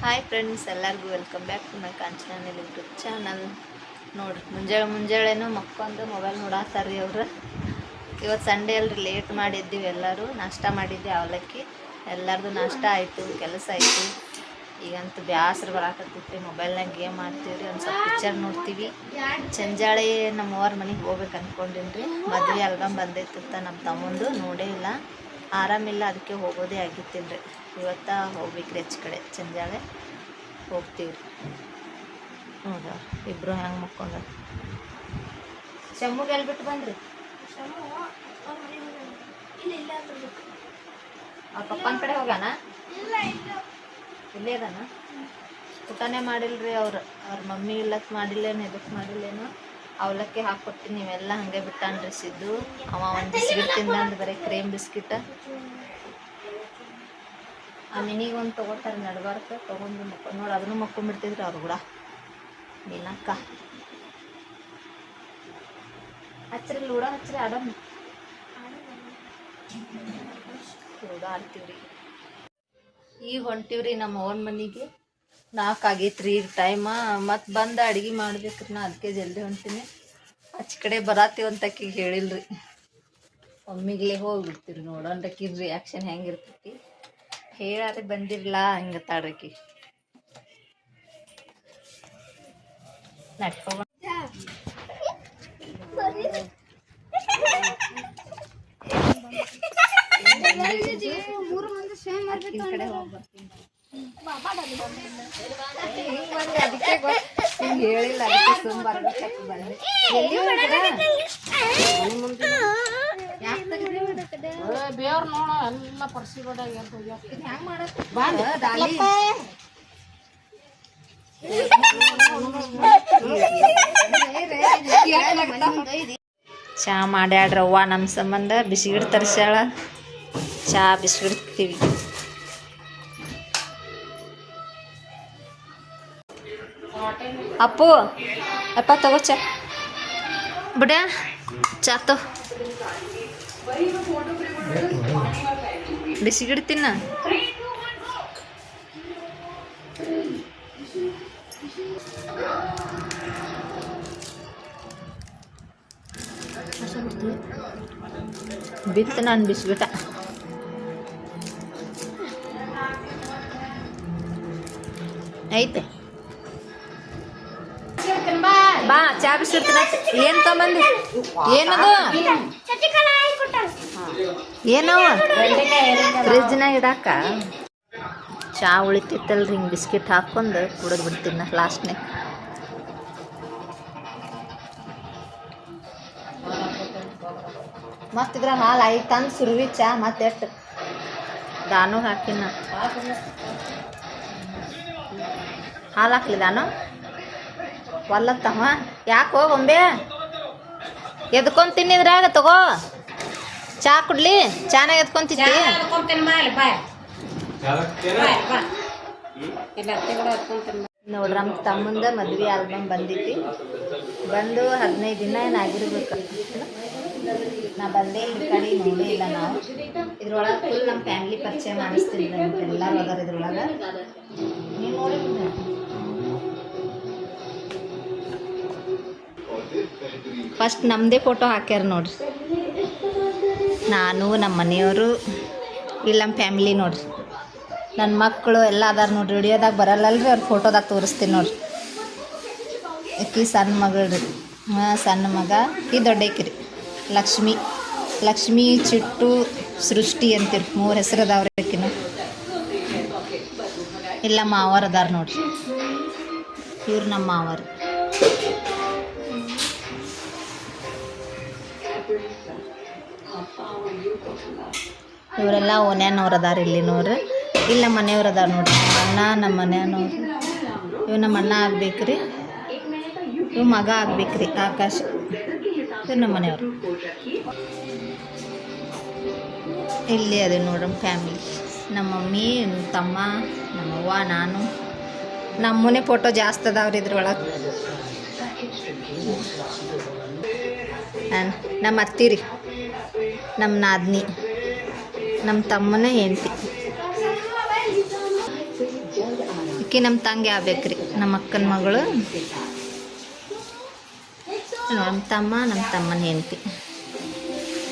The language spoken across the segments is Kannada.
ಹಾಯ್ ಫ್ರೆಂಡ್ಸ್, ಎಲ್ಲರಿಗೂ welcome back to my Kanchana YouTube channel. ನೋಡ್ರಿ, ಮುಂಜಾಳೆನೂ ಮಕ್ಕೊಂದು ಮೊಬೈಲ್ ನೋಡತ್ತಾರ್ರಿ ಅವ್ರು. ಇವತ್ತು ಸಂಡೇ ಅಲ್ರಿ, ಲೇಟ್ ಮಾಡಿದ್ದೀವಿ. ಎಲ್ಲರೂ ನಾಷ್ಟ ಮಾಡಿದ್ದೆ, ಅವಲಕ್ಕಿ. ಎಲ್ಲರದು ನಾಷ್ಟ ಆಯಿತು, ಕೆಲಸ ಆಯಿತು. ಈಗಂತೂ ಬ್ಯಾಸ್ರು ಬರಾಕತ್ತಿತ್ತು. ಮೊಬೈಲ್ನಾಗ ಗೇಮ್ ಮಾಡ್ತೀವಿ, ಒಂದು ಸ್ವಲ್ಪ ಪಿಕ್ಚರ್ ನೋಡ್ತೀವಿ. ಸಂಜಾಳೆ ನಮ್ಮವ್ರ ಮನೆಗೆ ಹೋಗ್ಬೇಕು ಅಂದ್ಕೊಂಡಿನಿ ರೀ. ಮದುವೆ ಆಲ್ಬಮ್ ಬಂದೈತಿರ್ತ ನಮ್ಮ ತಮ್ಮಂದು, ನೋಡೇ ಇಲ್ಲ. ಆರಾಮಿಲ್ಲ, ಅದಕ್ಕೆ ಹೋಗೋದೇ ಆಗಿತ್ತಿಲ್ಲ ರೀ. ಇವತ್ತು ಹೋಗ್ಬೇಕ್ರಿ, ಹೆಚ್ಚು ಕಡೆ ಸಂಜಾಳೆ ಹೋಗ್ತೀವಿ ರೀ. ಹೌದಾ, ಇಬ್ಬರು ಹೆಂಗೆ ಮಕ್ಕೊಂಡ. ಶಮ್ಮುಗೆ ಎಲ್ಲಿ ಬಿಟ್ಟು ಬಂದ್ರಿ? ಅವ್ರ ಪಪ್ಪನ ಕಡೆ ಹೋಗ್ಯಾನ? ಇಲ್ಲೇ ಅದಾನ? ಊಟನೇ ಮಾಡಿಲ್ರಿ ಅವ್ರ ಮಮ್ಮಿ. ಇಲ್ಲಕ್ಕೆ ಮಾಡಿಲ್ಲೇನು, ಎದಕ್ಕೆ ಮಾಡಿಲ್ಲೇನು. ಅವಲಕ್ಕಿ ಹಾಕ್ಕೊಡ್ತೀನಿ, ನೀವೆಲ್ಲ ಹಾಗೆ ಬಿಟ್ಟಾನ್ರಿ ಸಿದ್ದು. ಅವ ಒಂದು ಬಿಸ್ಕಿಟ್ ತಿಂದಂದು, ಬರೀ ಕ್ರೀಮ್ ಬಿಸ್ಕಿಟ್. ಆ ಮಿನಿಗೊಂದು ತೊಗೊತಾರೆ, ನಡ್ಬಾರ್ದು ತೊಗೊಂಡು ನೋಡಿ, ಅದನ್ನು ಮಕ್ಕೊಂಡ್ಬಿಡ್ತಿದ್ರಿ ಅವ್ರು ಕೂಡ. ನೀನಕ್ಕ ಹಚ್ರಿ, ಲೂಡ ಹಚ್ರಿ, ಆಡೋಣ. ಲೂಡ ಆಡ್ತೀವ್ರಿ. ಈಗ ಹೊಂಟಿವ್ರಿ ನಮ್ಮ ಓನ್ ಮನೆಗೆ. 4 ಆಗೈತ್ರಿ ಈಗ ಟೈಮ. ಮತ್ತು ಬಂದು ಅಡುಗೆ ಮಾಡ್ಬೇಕ್ರಿ. ನಾ ಅದಕ್ಕೆ ಜಲ್ದಿ ಹೊಂಟೀನಿ. ಆಚೆ ಕಡೆ ಬರತ್ತೀವಂತಕ್ಕಿಗೆ ಹೇಳಿಲ್ರಿ. ಒಮ್ಮಿಗ್ಲೇ ಹೋಗ್ಬಿಡ್ತೀರಿ. ನೋಡೋಣ್ರಕ್ಕಿ ರಿಯಾಕ್ಷನ್ ಹೆಂಗಿರ್ತೈತಿ. ಹೇಳಾರೆ ಬಂದಿರಲ್ಲ ಹಂಗೆ ತಾಡ್ರಕ್ಕಿ. ನಡ್ಕೋಬ ಕಡೆ ಹೋಗ್ಬರ್ತೀನಿ. ಅದಕ್ಕೆ ಹೇಳಿಲ್ಲ, ಅದಕ್ಕೆ ತುಂಬ ಬರ್ಬೇಕು ಬಂದೆ. ಬೇವ್ರ ನೋಡ ಎಲ್ಲ ಪರ್ಸಿಗೋಡಾಗ ಹೆಂಗ್ ಮಾಡತ್ ಚಾ ಮಾಡ್ಯಾಡ್ರವ್ವ ನಮ್ಮ ಸಂಬಂಧ. ಬಿಸಿಗಿಡ್ ತರ್ಸ್ಯಾಳ, ಚಾ ಬಿಸಿಗಿಡ್ತೀವಿ. ಅಪ್ಪು ಅಪ್ಪ ತಗೋ ಚಾ ಬಿಡ. ಚಾ ತೋ ಬಿಸಿಗಿಡ್ತೀನ. ಬಿತ್ತು ನಾನು ಬಿಸ್ಬಿಟ. ಐತೆ ಬಾ, ಚಾ ಬಿಸಿರ್ತೀನಿ. ಏನು ತೊಗೊಂಬಂದಿ? ಏನದು? ಏನವ ಫ್ರಿಜ್ನಾಗ ಇಡಾಕ? ಚಾ ಉಳಿತಿತ್ತಲ್ರಿ, ಹಿಂಗೆ ಬಿಸ್ಕಿಟ್ ಹಾಕ್ಕೊಂಡು ಕುಡಿದು ಬಿಡ್ತೀನಿ ಲಾಸ್ಟ್ನಾಗ. ಮತ್ತಿದ್ರ ಹಾಲು ಐತಂದು ಸುರುವಿ ಚಾ ಮತ್ತೆ ಎಷ್ಟು ದಾನು ಹಾಕಿನ. ಹಾಲು ಹಾಕ್ಲಿ ದಾನು? ಒಲ್ಲತ್ತಮ್ಮ ಯಾಕೋ ಗೊಂಬೆ ಎದ್ಕೊಂಡ್ ತಿನ್ನಿದ್ರಾಗ. ತಗೋ ಚಾ ಕುಡ್ಲಿ. ಚಾನಾಗ ಎದ್ಕೊಂತಿದ್ದಿ? ನೋಡ್ರಿ, ನಮ್ಮ ತಮ್ಮಂದ ಮದ್ವೆ ಆಲ್ಬಮ್ ಬಂದಿತ್ತು. ಬಂದು 15 ದಿನ ಏನಾಗಿರ್ಬೇಕು. ನಾ ಬಂದೇ ಈ ಕಡೆ ನೋಡೇ ಇಲ್ಲ. ನಾವು ಇದ್ರೊಳಗೆ ಫುಲ್ ನಮ್ಮ ಫ್ಯಾಮಿಲಿ ಪರಿಚಯ ಮಾಡಿಸ್ತೀನಿ. ಎಲ್ಲರೂ ಅದಾರ ಇದ್ರೊಳಗೆ. ನೀವು ನೋಡಿದ್ರೆ ಫಸ್ಟ್ ನಮ್ಮದೇ ಫೋಟೋ ಹಾಕ್ಯಾರ ನೋಡ್ರಿ. ನಾನು, ನಮ್ಮ ಮನೆಯವರು, ಇಲ್ಲಿ ನಮ್ಮ ಫ್ಯಾಮಿಲಿ ನೋಡ್ರಿ. ನನ್ನ ಮಕ್ಕಳು ಎಲ್ಲ ಅದಾರ ನೋಡ್ರಿ. ವಿಡಿಯೋದಾಗ ಬರಲ್ಲಲ್ರಿ, ಅವ್ರ ಫೋಟೋದಾಗ ತೋರಿಸ್ತೀನಿ ನೋಡ್ರಿ. ಆಕಿ ಸಣ್ಣ ಮಗಳು ರೀ. ಸಣ್ಣ ಮಗ. ಈ ದೊಡ್ಡಕಿರಿ ಲಕ್ಷ್ಮಿ, ಚಿಟ್ಟು, ಸೃಷ್ಟಿ ಅಂತೀರಿ. 3 ಹೆಸರು ಅದಾವ್ರಿ ಆಕಿನ. ಇಲ್ಲ ಮಾವಾರ ಅದಾರ ನೋಡ್ರಿ. ಇವ್ರು ನಮ್ಮ ಮಾವಾರ. ಇವರೆಲ್ಲ ಓನ್ಯಾನವ್ರು ಅದಾರ ಇಲ್ಲಿನವ್ರು. ಇಲ್ಲ ನಮ್ಮ ಮನೆಯವ್ರು ಅದಾರ ನೋಡ್ರಿ. ಅಣ್ಣ ನಮ್ಮ ಮನೆಯವ್ರು. ಇವು ನಮ್ಮ ಅಣ್ಣ ಆಗ್ಬೇಕ್ರಿ. ಇವು ಮಗ ಆಗ್ಬೇಕ್ರಿ, ಆಕಾಶ್. ಇವ್ರು ನಮ್ಮ ಮನೆಯವ್ರು. ಇಲ್ಲಿ ಅದೇ ನೋಡ್ರಿ ಫ್ಯಾಮಿಲಿ. ನಮ್ಮ ಮಮ್ಮಿ, ನಮ್ಮ ತಮ್ಮ, ನಮ್ಮವ್ವ, ನಾನು. ನಮ್ಮನೆ ಫೋಟೋ ಜಾಸ್ತಿ ಅದಾವ್ರಿ ಇದ್ರೊಳಗೆ. ನಮ್ಮ ಅತ್ತಿರಿ, ನಮ್ಮ ನಾದ್ನಿ, ನಮ್ಮ ತಮ್ಮನ ಹೆಂಡತಿ. ಈಕಿ ನಮ್ಮ ತಂಗಿ ಆಗ್ಬೇಕ್ರಿ, ನಮ್ಮ ಅಕ್ಕನ ಮಗಳು. ನಮ್ಮ ತಮ್ಮನ ಹೆಂಡತಿ.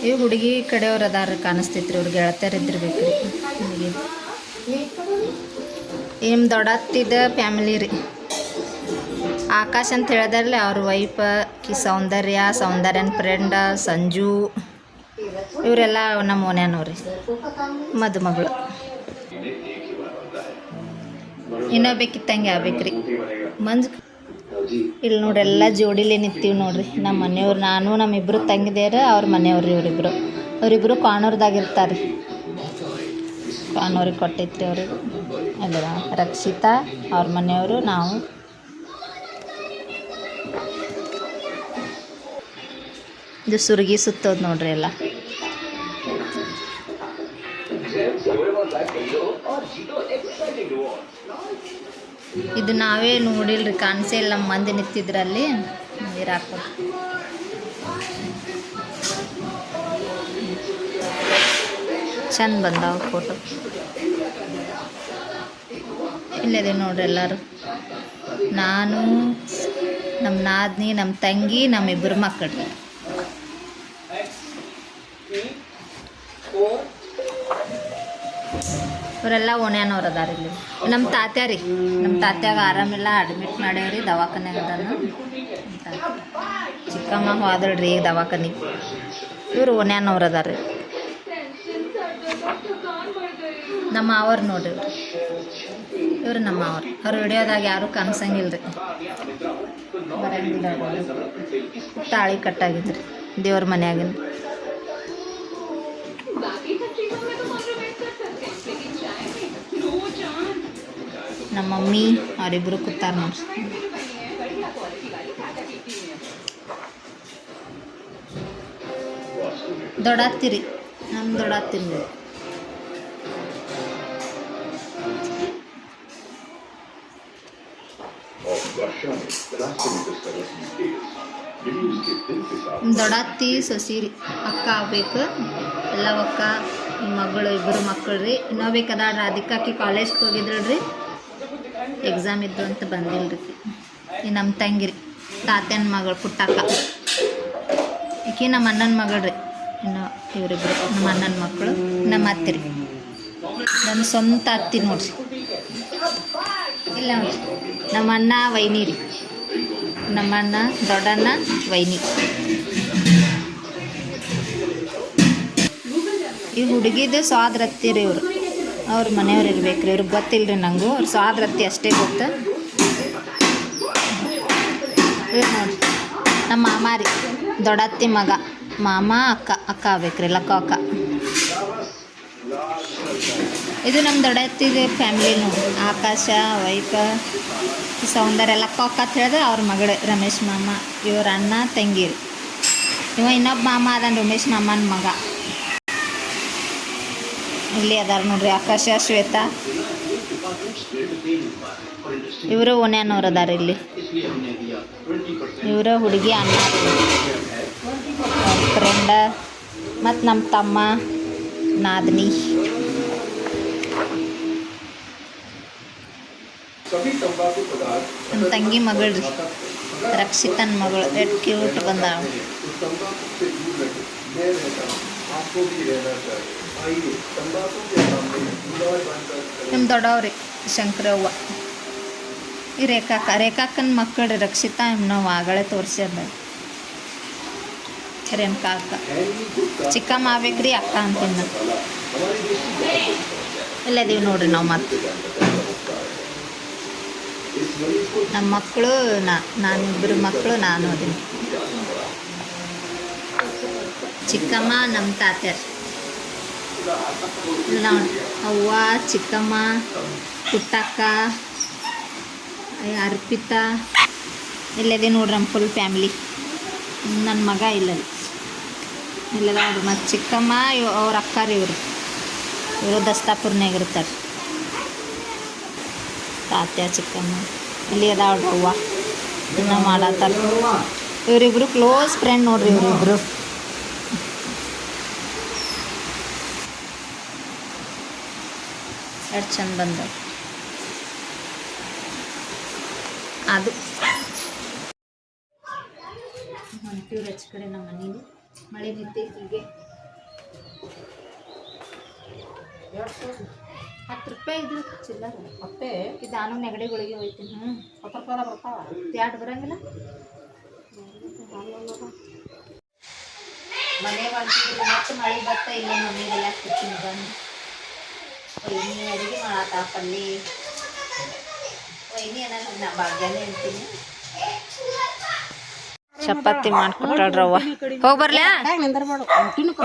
ಈ ಹುಡುಗಿ ಕಡೆಯವ್ರು ಅದಾರ ಕಾಣಿಸ್ತೈತ್ರಿ, ಅವ್ರು ಗೆಳತಿಯರಿದ್ದಿರ್ಬೇಕ್ರಿ ಹುಡುಗಿ. ನಿಮ್ಮ ದೊಡ್ಡತ್ತಿದ ಫ್ಯಾಮಿಲಿ ರೀ. ಆಕಾಶ್ ಅಂತ ಹೇಳಿದಾರಲ್ಲ ಅವ್ರ ವೈಫ್ ಕಿ ಸೌಂದರ್ಯನ ಫ್ರೆಂಡ ಸಂಜು, ಇವರೆಲ್ಲ ನಮ್ಮ ಓನ್ಯಾನವ್ರಿ, ಮದುಮಗಳು. ಇನ್ನೊಬ್ಬೇಕಿತ್ತಂಗೆ ಆಗ್ಬೇಕ್ರಿ ಮಂಜು. ಇಲ್ಲಿ ನೋಡ್ರಿ ಎಲ್ಲ ಜೋಡಿಲೇ ನಿಂತೀವಿ ನೋಡ್ರಿ. ನಮ್ಮ ಮನೆಯವ್ರು, ನಾನು ನಮ್ಮಿಬ್ಬರು ತಂಗಿದೇರ, ಅವ್ರ ಮನೆಯವ್ರು ಅವರಿಬ್ಬರು ಕಾಣೂರ್ದಾಗಿರ್ತಾರೆ ರೀ. ಕಾಣೂರಿಗೆ ಕೊಟ್ಟೈತ್ರಿ ಅವ್ರಿಗೆ. ಅಲ್ಲ ರಕ್ಷಿತಾ ಅವ್ರ ಮನೆಯವರು, ನಾವು. ಇದು ಸುರ್ಗಿ ಸುತ್ತೋದು ನೋಡ್ರಿ ಎಲ್ಲ. ಇದು ನಾವೇ ನೋಡಿಲ್ರಿ, ಕಾಣಿಸೇ ಇಲ್ಲ. ನಮ್ಮ ಮಂದಿ ನಿಂತಿದ್ರಲ್ಲಿ ನೀರು ಹಾಕೋದು. ಚಂದ ಬಂದಾವ ಫೋಟೋ. ಇಲ್ಲದೆ ನೋಡ್ರಿ ಎಲ್ಲರೂ, ನಾನು, ನಮ್ಮ ನಾದ್ನಿ, ನಮ್ಮ ತಂಗಿ, ನಮ್ಮಿಬ್ಬರು ಮಕ್ಕಳು. ಇವರೆಲ್ಲ ಓಣ್ಯಾನವ್ರು ಅದಾರ ಇಲ್ಲಿ. ನಮ್ಮ ತಾತ್ಯ ರೀ, ನಮ್ಮ ತಾತ್ಯಾಗ ಆರಾಮಿಲ್ಲ, ಅಡ್ಮಿಟ್ ಮಾಡ್ಯಾವ್ರಿ, ದವಾಖಾನ್ಯಾಗ ಅದಾನ. ಚಿಕ್ಕಮ್ಮ ಹೋದಳ್ರಿ ಈಗ ದವಾಖಾನಿಗೆ. ಇವ್ರು ಓಣ್ಯಾನವ್ರು ಅದಾರ ರೀ. ನಮ್ಮ ಮಾವರು ನೋಡ್ರಿ ಇವ್ರು ನಮ್ಮ ಮಾವರು. ಅವ್ರ ವಿಡಿಯೋದಾಗ ಯಾರೂ ಕಾಣಿಸಂಗಿಲ್ಲ ರೀ, ಬರಂಗಿಲ್ಲ. ತಾಳಿ ಕಟ್ಟಾಗಿದ್ರಿ ದೇವ್ರ ಮನ್ಯಾಗಿನ. ನಮ್ಮ ಮಮ್ಮಿ ಅವರಿಬ್ಬರು ಕೂತಾರ ನೋಡ್ರಿ. ದೊಡ್ಡತ್ತಿರಿ, ನಮ್ಮ ದೊಡ್ಡತ್ತಿರಿ. ದೊಡ್ಡತ್ತಿ ಸೊಸೀರಿ, ಅಕ್ಕ ಆಗ್ಬೇಕು. ಎಲ್ಲ ಅಕ್ಕ ಮಗಳು, ಇಬ್ಬರು ಮಕ್ಕಳು ರೀ. ಇನ್ನೊಬ್ಬೇಕದಾಳ್ರಿ ರಾಧಿಕಾಕಿ, ಕಾಲೇಜ್ಗೆ ಹೋಗಿದ್ರಲ್ರಿ, ಎಕ್ಸಾಮ್ ಇದ್ದು ಅಂತ ಬಂದಿಲ್ರಿ. ಈ ನಮ್ಮ ತಂಗಿರಿ, ತಾತ್ಯನ ಮಗಳು ಪುಟ್ಟಕ್ಕ. ಈಕಿ ನಮ್ಮ ಅಣ್ಣನ ಮಗಳು ರೀ. ಇನ್ನು ಇವರಿಬ್ಬರು ನಮ್ಮ ಅಣ್ಣನ ಮಕ್ಕಳು. ನಮ್ಮ ಅತ್ತಿರಿ, ನನ್ನ ಸ್ವಂತ ಅತ್ತಿ ನೋಡ್ರಿ. ಇಲ್ಲ ನೋಡ್ರಿ, ನಮ್ಮ ಅಣ್ಣ ವೈನಿ ರೀ. ನಮ್ಮ ಅಣ್ಣ ದೊಡ್ಡಣ್ಣ ವೈನಿ. ಈ ಹುಡುಗಿದು ಸ್ವಾದ್ರತ್ತಿ ರೀ ಇವರು. ಅವ್ರ ಮನೆಯವ್ರು ಇರ್ಬೇಕ್ರಿ, ಇವ್ರಿಗೆ ಗೊತ್ತಿಲ್ಲ ರೀ ನಂಗೂ. ಅವ್ರು ಸ್ವಾದ್ರತ್ತಿ ಅಷ್ಟೇ ಗೊತ್ತು. ಇವ್ರು ನೋಡ್ರಿ ನಮ್ಮ ಮಾಮ ರೀ, ದೊಡ್ಡತ್ತಿ ಮಗ. ಮಾಮ ಅಕ್ಕ ಆಗ್ಬೇಕ್ರಿ, ಲಕ್ಕ ಅಕ್ಕ. ಇದು ನಮ್ಮ ದೊಡ್ಡತ್ತಿದ ಫ್ಯಾಮಿಲಿ ನೋಡಿ. ಆಕಾಶ ವೈಫ ಸೌಂದರ್ಯ ಲಕ್ಕ ಅಕ್ಕ ಅಂತ ಹೇಳಿದ್ರೆ ಅವ್ರ ಮಗಳು ರಮೇಶ್ ಮಾಮ. ಇವ್ರ ಅಣ್ಣ ತಂಗಿ ರೀ. ಇವ ಇನ್ನೊಬ್ಬ ಮಾಮ ಅದನ್ ರಮೇಶ್ ಮಾಮನ ಮಗ. ಇಲ್ಲಿ ಅದಾರ ನೋಡ್ರಿ ಆಕಾಶ ಶ್ವೇತಾ. ಇವರು ಓನ್ಯಾನವ್ರು ಅದಾರ ಇಲ್ಲಿ. ಇವರ ಹುಡುಗಿ ಅಣ್ಣ ಫ್ರೆಂಡ, ಮತ್ತು ನಮ್ಮ ತಮ್ಮ ನಾದ್ನಿ. ನಮ್ಮ ತಂಗಿ ಮಗಳು ರೀ, ರಕ್ಷಿತನ ಮಗಳು. ಎಷ್ಟು ಕ್ಯೂಟ್ ಬಂದಾಳ. ನಮ್ಮ ದೊಡ್ಡವ್ರಿ ಶಂಕರವ್ವ. ಈ ರೇಖಾಕ್ಕನ ಮಕ್ಕಳು ರೀ, ರಕ್ಷಿತಾ. ನಾವು ಆಗಳೇ ತೋರಿಸ್ಯಾರ ರೇಣುಕಾ ಅಕ್ಕ. ಚಿಕ್ಕಮ್ಮ ಆಗ್ಬೇಕ್ರಿ, ಅಕ್ಕ ಅಂತೀನಿ ನಾನು. ಇಲ್ಲದೀವಿ ನೋಡ್ರಿ ನಾವು. ಮತ್ತೆ ನಮ್ಮ ಮಕ್ಕಳು, ನಾನಿಬ್ಬರು ಮಕ್ಕಳು, ನಾನು ಅದೀನಿ. ಚಿಕ್ಕಮ್ಮ ನಮ್ಮ ತಾತ್ಯಾರ ನೋಡಿ. ಅವ್ವ, ಚಿಕ್ಕಮ್ಮ, ಪುಟ್ಟಕ್ಕ, ಅರ್ಪಿತಾ. ಇಲ್ಲದೆ ನೋಡ್ರಿ ನಮ್ಮ ಫುಲ್ ಫ್ಯಾಮಿಲಿ. ನನ್ನ ಮಗ ಇಲ್ಲದ ಇಲ್ಲದ ನೋಡ್ರಿ. ಮತ್ತು ಚಿಕ್ಕಮ್ಮ ಅವ್ರ ಅಕ್ಕಾರಿ ಇವರು ದಸ್ತಾಪುರ್ನಾಗ ಇರ್ತಾರೆ. ತಾತ್ಯ ಚಿಕ್ಕಮ್ಮ ಇಲ್ಲಿ ಅದಾವ್ರಿ. ಅವ್ವ ಇನ್ನೂ ಮಾಡತ್ತಾರ. ಇವರಿಬ್ರು ಕ್ಲೋಸ್ ಫ್ರೆಂಡ್ ನೋಡ್ರಿ. ಇವರಿಬ್ರು ಎಷ್ಟು ಚಂದ ಬಂದವು. ಅದು ಹೊಂಟಿವ್ರು ಹೆಚ್ಚು ಕಡೆ ನಮ್ಮ ಮನೇಲಿ ಮಳೆ ನಿಂತೈತಿಗೆ 10 ರೂಪಾಯಿ ಇದು ಚಿಲ್ಲರ ಮತ್ತೆ ಇದು ನಾನು ನೆಗಡಿಗಳಿಗೆ ಹೋಯ್ತೀನಿ 10 ರೂಪಾಯಿ ಬರ್ತಾವ ಎರಡು ಬರಂಗಿಲ್ಲ ಮನೆ ಮಾಡ್ತಿದ್ರು ಮತ್ತೆ ಮಳೆ ಬರ್ತಾ ಇಲ್ಲ ಮನೆಗೆಲ್ಲ ಹಾಕ್ತಿರ್ತೀನಿ ಬಂದು ವೈನಿ ಅಡುಗೆ ಮಾಡತ್ತ ಪಲ್ಲಿ ವೈನಿ ಏನಾದ್ರು ನಾ ಭಾಗ್ಯನೇ ಹೇಳ್ತೀನಿ ಚಪಾತಿ ಮಾಡ್ಕೊಟ್ರವ್ವ ಹೋಗಿ ಬರ್ಲ್ಯಾ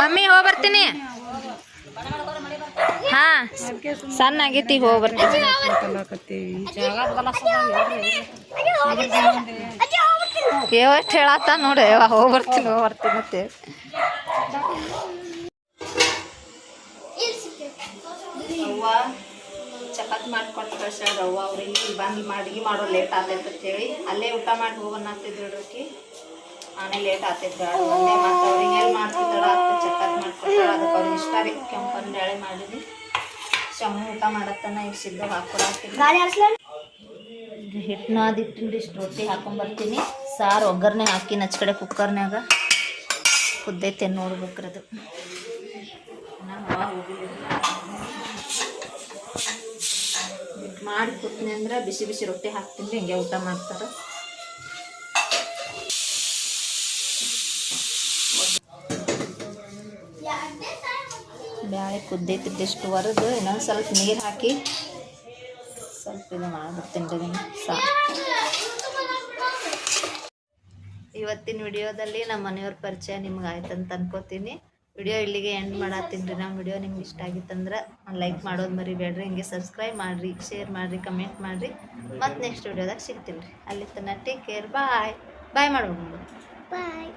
ಮಮ್ಮಿ ಹೋಗಿ ಬರ್ತೀನಿ ಹಾ ಸಣ್ಣ ಆಗೈತಿ ಹೋಗಿ ಬರ್ತೀನಿ ಎಷ್ಟು ಹೇಳತ್ತ ನೋಡಿ ಹೋಗಿ ಬರ್ತೀನಿ ಮತ್ತೆ ಅವ್ವ ಚಪಾತಿ ಮಾಡ್ಕೊಟ್ಟು ಕಳ್ಸ್ಯಾಳ ಅವ್ವ ಅವ್ರಿಗೆ ಇಲ್ಲಿ ಬಂದು ಅಡುಗೆ ಮಾಡೋ ಲೇಟ್ ಆತೈತೆ ಅಂತೇಳಿ ಅಲ್ಲೇ ಊಟ ಮಾಡಿ ಹೋಗೋಣಾಗ್ತಿದ್ರು ಅಡ್ರಕ್ಕೆ ಆಮೇಲೆ ಲೇಟ್ ಆಗ್ತೈತೆ ಒಂದೇ ಮತ್ತು ಅವ್ರಿಗೆ ಎಲ್ಲಿ ಮಾಡ್ತಿದ್ದಾಳ ಚಪಾತಿ ಮಾಡ್ಕೊಟ್ಟಾಳ ಅದಕ್ಕೆ ಅವ್ರಿಗೆ ಇಷ್ಟ ರೀ ಕೆಂಪನ್ ಬೇಳೆ ಮಾಡಿದ್ವಿ ಶಮ್ಮು ಊಟ ಮಾಡತ್ತನ ಈಗ ಸಿದ್ಧ ಹಾಕೊಡಾಕ್ತೀನಿ ಹಿಟ್ಟು ನಾದಿಟ್ಟಿಂದು ಇಷ್ಟು ರೊಟ್ಟಿ ಹಾಕೊಂಬರ್ತೀನಿ ಸಾರು ಒಗ್ಗರಣೆ ಹಾಕಿ ನಚ್ ಕಡೆ ಕುಕ್ಕರ್ನ್ಯಾಗ ಕುದ್ದೈತೆ ನೋಡ್ಬೇಕ್ರಿ ಅದು ಮಾಡಿ ಕುತ್ತೀನಿ ಅಂದ್ರೆ ಬಿಸಿ ಬಿಸಿ ರೊಟ್ಟಿ ಹಾಕ್ತೀನಿ ಹಿಂಗೆ ಊಟ ಮಾಡ್ತಾರೆ ಬ್ಯಾಳೆ ಕುದ್ದೈತಿದ್ದಷ್ಟು ವರೆದು ಇನ್ನೊಂದು ಸ್ವಲ್ಪ ನೀರು ಹಾಕಿ ಸ್ವಲ್ಪ ಇದು ಮಾಡ್ಬಿಡ್ತೀನಿ ಅದನ್ನು ಸಾಕು ಇವತ್ತಿನ ವಿಡಿಯೋದಲ್ಲಿ ನಮ್ಮ ಮನೆಯವ್ರ ಪರಿಚಯ ನಿಮ್ಗೆ ಆಯ್ತಂತ ಅನ್ಕೋತೀನಿ ವಿಡಿಯೋ ಇಲ್ಲಿಗೆ ಎಂಡ್ ಮಾಡತ್ತೀನಿ ರೀ ನಮ್ಮ ವಿಡಿಯೋ ನಿಮ್ಗೆ ಇಷ್ಟ ಆಗಿತ್ತಂದ್ರೆ ಲೈಕ್ ಮಾಡೋದು ಮರಿಬೇಡ್ರಿ ಹಿಂಗೆ ಸಬ್ಸ್ಕ್ರೈಬ್ ಮಾಡಿರಿ ಶೇರ್ ಮಾಡಿರಿ ಕಮೆಂಟ್ ಮಾಡಿರಿ ಮತ್ತು ನೆಕ್ಸ್ಟ್ ವಿಡಿಯೋದಾಗ ಸಿಗ್ತೀನಿ ರೀ ಅಲ್ಲಿ ತನಕ ಟೇಕ್ ಕೇರ್ ಬಾಯ್ ಮಾಡ್ಬೋದು ಬಾಯ್